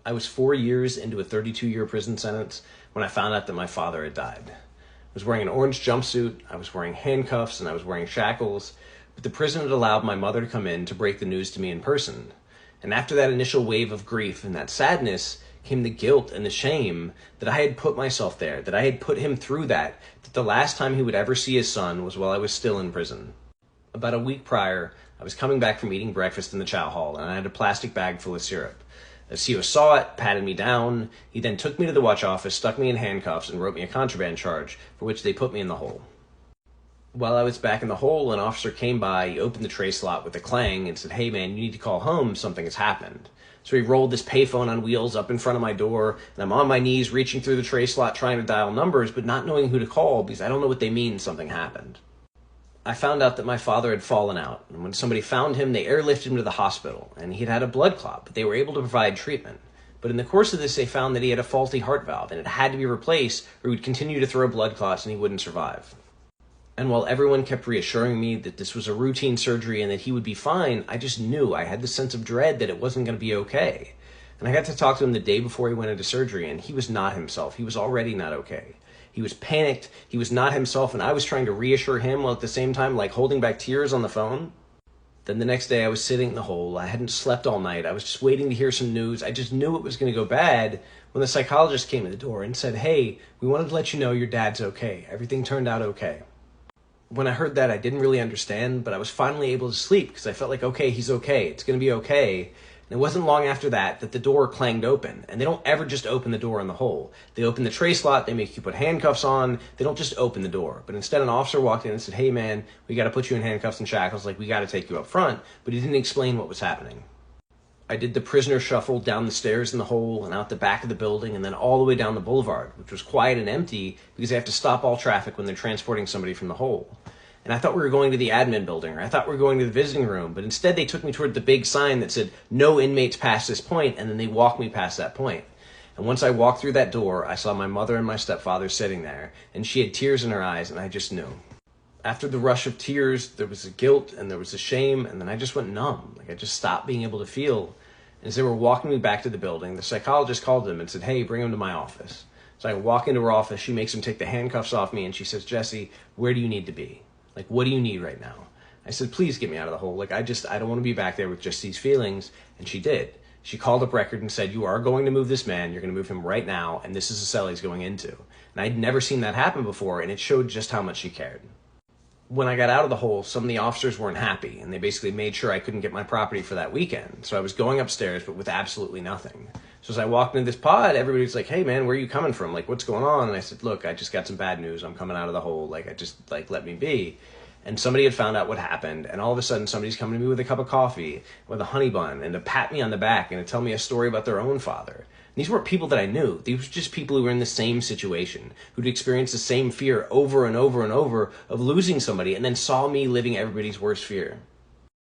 I was 4 years into a 32-year prison sentence when I found out that my father had died. I was wearing an orange jumpsuit, I was wearing handcuffs, and I was wearing shackles, but the prison had allowed my mother to come in to break the news to me in person. And after that initial wave of grief and that sadness came the guilt and the shame that I had put myself there, that I had put him through that the last time he would ever see his son was while I was still in prison. About a week prior, I was coming back from eating breakfast in the chow hall, and I had a plastic bag full of syrup. The CO saw it, patted me down. He then took me to the watch office, stuck me in handcuffs, and wrote me a contraband charge, for which they put me in the hole. While I was back in the hole, an officer came by, he opened the tray slot with a clang, and said, "Hey man, you need to call home, something has happened." So he rolled this payphone on wheels up in front of my door, and I'm on my knees reaching through the tray slot trying to dial numbers, but not knowing who to call because I don't know what they mean something happened. I found out that my father had fallen out, and when somebody found him, they airlifted him to the hospital, and he'd had a blood clot, but they were able to provide treatment. But in the course of this, they found that he had a faulty heart valve, and it had to be replaced, or he would continue to throw blood clots and he wouldn't survive. And while everyone kept reassuring me that this was a routine surgery and that he would be fine, I just knew, I had the sense of dread that it wasn't going to be okay. And I got to talk to him the day before he went into surgery, and he was not himself. He was already not okay. He was panicked, he was not himself, and I was trying to reassure him while at the same time, like, holding back tears on the phone. Then the next day I was sitting in the hole. I hadn't slept all night. I was just waiting to hear some news. I just knew it was going to go bad when the psychologist came to the door and said, "Hey, we wanted to let you know your dad's okay. Everything turned out okay." When I heard that, I didn't really understand, but I was finally able to sleep because I felt like, okay, he's okay. It's going to be okay. And it wasn't long after that the door clanged open. And they don't ever just open the door in the hole. They open the tray slot. They make you put handcuffs on. They don't just open the door. But instead, an officer walked in and said, "Hey, man, we got to put you in handcuffs and shackles. Like, we got to take you up front." But he didn't explain what was happening. I did the prisoner shuffle down the stairs in the hole and out the back of the building and then all the way down the boulevard, which was quiet and empty because they have to stop all traffic when they're transporting somebody from the hole. And I thought we were going to the admin building, or I thought we were going to the visiting room, but instead they took me toward the big sign that said, "No inmates past this point," and then they walked me past that point. And once I walked through that door, I saw my mother and my stepfather sitting there, and she had tears in her eyes, and I just knew. After the rush of tears, there was a guilt and there was a shame, and then I just went numb. Like, I just stopped being able to feel. And as they were walking me back to the building, the psychologist called them and said, "Hey, bring him to my office." So I walk into her office, she makes him take the handcuffs off me, and she says, "Jesse, where do you need to be? Like, what do you need right now?" I said, "Please get me out of the hole. Like, I don't want to be back there with just these feelings." And she did. She called up record and said, "You are going to move this man. You're going to move him right now, and this is the cell he's going into." And I'd never seen that happen before, and it showed just how much she cared. When I got out of the hole, some of the officers weren't happy, and they basically made sure I couldn't get my property for that weekend. So I was going upstairs, but with absolutely nothing. So as I walked into this pod, everybody's like, "Hey man, where are you coming from? Like, what's going on?" And I said, "Look, I just got some bad news. I'm coming out of the hole. Like, let me be." And somebody had found out what happened, and all of a sudden somebody's coming to me with a cup of coffee, with a honey bun, and to pat me on the back and to tell me a story about their own father. These weren't people that I knew. These were just people who were in the same situation, who'd experienced the same fear over and over and over of losing somebody, and then saw me living everybody's worst fear.